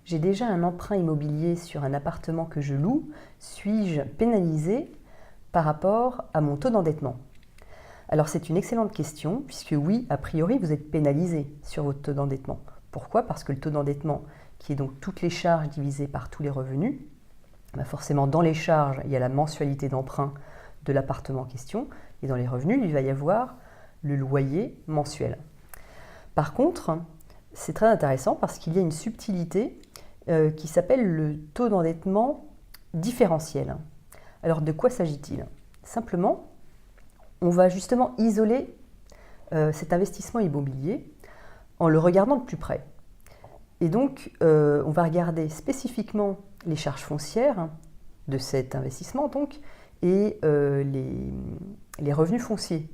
j'ai déjà un emprunt immobilier sur un appartement que je loue, suis-je pénalisé par rapport à mon taux d'endettement? Alors c'est une excellente question, puisque oui, a priori, vous êtes pénalisé sur votre taux d'endettement. Pourquoi? Parce que le taux d'endettement, qui est donc toutes les charges divisées par tous les revenus, forcément dans les charges, il y a la mensualité d'emprunt de l'appartement en question, et dans les revenus, il va y avoir le loyer mensuel. Par contre, c'est très intéressant parce qu'il y a une subtilité qui s'appelle le taux d'endettement différentiel. Alors de quoi s'agit-il? Simplement, on va justement isoler cet investissement immobilier en le regardant de plus près. Et donc, on va regarder spécifiquement les charges foncières de cet investissement donc, et les revenus fonciers.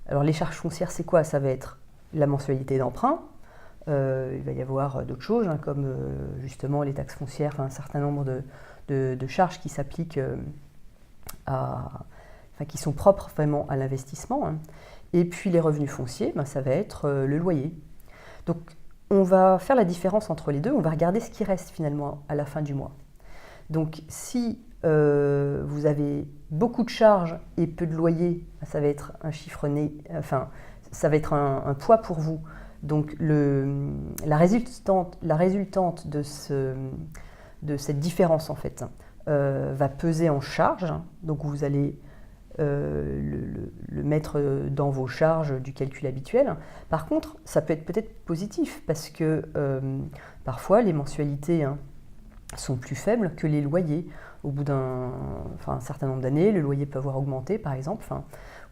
Alors les charges foncières, c'est quoi? Ça va être la mensualité d'emprunt. Il va y avoir d'autres choses, comme justement les taxes foncières, un certain nombre de charges qui s'appliquent qui sont propres vraiment à l'investissement. Et puis les revenus fonciers, ça va être le loyer. Donc on va faire la différence entre les deux, on va regarder ce qui reste finalement à la fin du mois. Donc si vous avez beaucoup de charges et peu de loyer, ça va être un chiffre ça va être un poids pour vous. Donc la résultante de cette différence en fait va peser en charge. Donc vous allez le mettre dans vos charges du calcul habituel. Par contre, ça peut être peut-être positif parce que parfois les mensualités sont plus faibles que les loyers. Au bout d'un certain nombre d'années, le loyer peut avoir augmenté par exemple,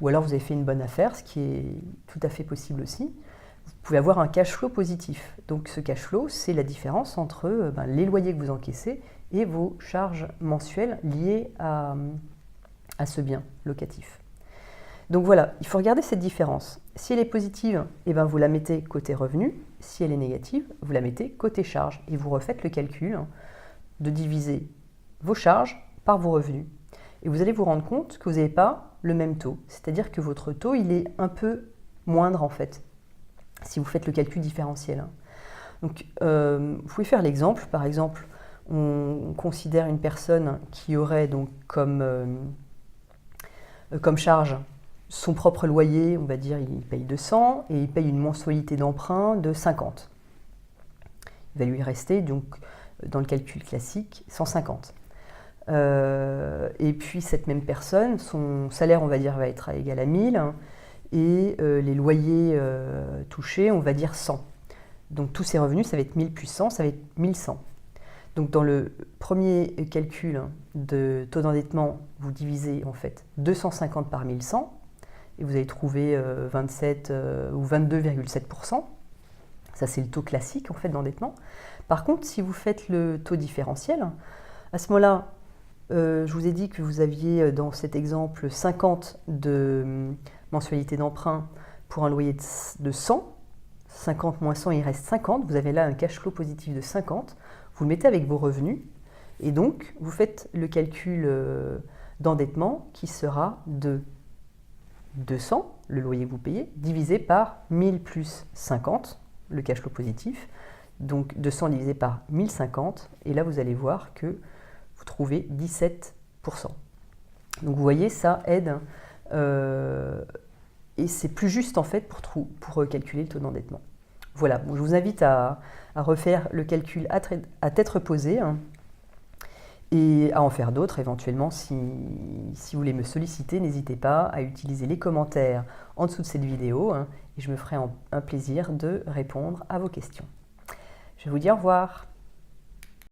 ou alors vous avez fait une bonne affaire, ce qui est tout à fait possible aussi. Vous pouvez avoir un cash flow positif. Donc ce cash flow, c'est la différence entre les loyers que vous encaissez et vos charges mensuelles liées à ce bien locatif. Donc voilà, il faut regarder cette différence. Si elle est positive, vous la mettez côté revenu. Si elle est négative, vous la mettez côté charge. Et vous refaites le calcul de diviser vos charges par vos revenus. Et vous allez vous rendre compte que vous n'avez pas le même taux. C'est-à-dire que votre taux, il est un peu moindre en fait, si vous faites le calcul différentiel. Donc, vous pouvez faire l'exemple. Par exemple, on considère une personne qui aurait donc comme charge son propre loyer, on va dire, il paye 200 et il paye une mensualité d'emprunt de 50. Il va lui rester, donc, dans le calcul classique, 150. Et puis, cette même personne, son salaire, on va dire, va être égal à 1000 et les loyers touchés, on va dire 100. Donc, tous ces revenus, ça va être 1000 plus 100, ça va être 1100. Donc dans le premier calcul de taux d'endettement, vous divisez en fait 250 par 1100 et vous allez trouver 27 ou 22,7%. Ça c'est le taux classique en fait d'endettement. Par contre, si vous faites le taux différentiel, à ce moment-là, je vous ai dit que vous aviez dans cet exemple 50 de mensualité d'emprunt pour un loyer de 100. 50 moins 100, il reste 50. Vous avez là un cash flow positif de 50. Vous le mettez avec vos revenus et donc vous faites le calcul d'endettement qui sera de 200, le loyer que vous payez, divisé par 1000 plus 50, le cash flow positif. Donc 200 divisé par 1050 et là vous allez voir que vous trouvez 17%. Donc vous voyez, ça aide et c'est plus juste en fait pour calculer le taux d'endettement. Voilà, bon, je vous invite à refaire le calcul à tête reposée et à en faire d'autres éventuellement. Si vous voulez me solliciter, n'hésitez pas à utiliser les commentaires en dessous de cette vidéo et je me ferai un plaisir de répondre à vos questions. Je vous dis au revoir.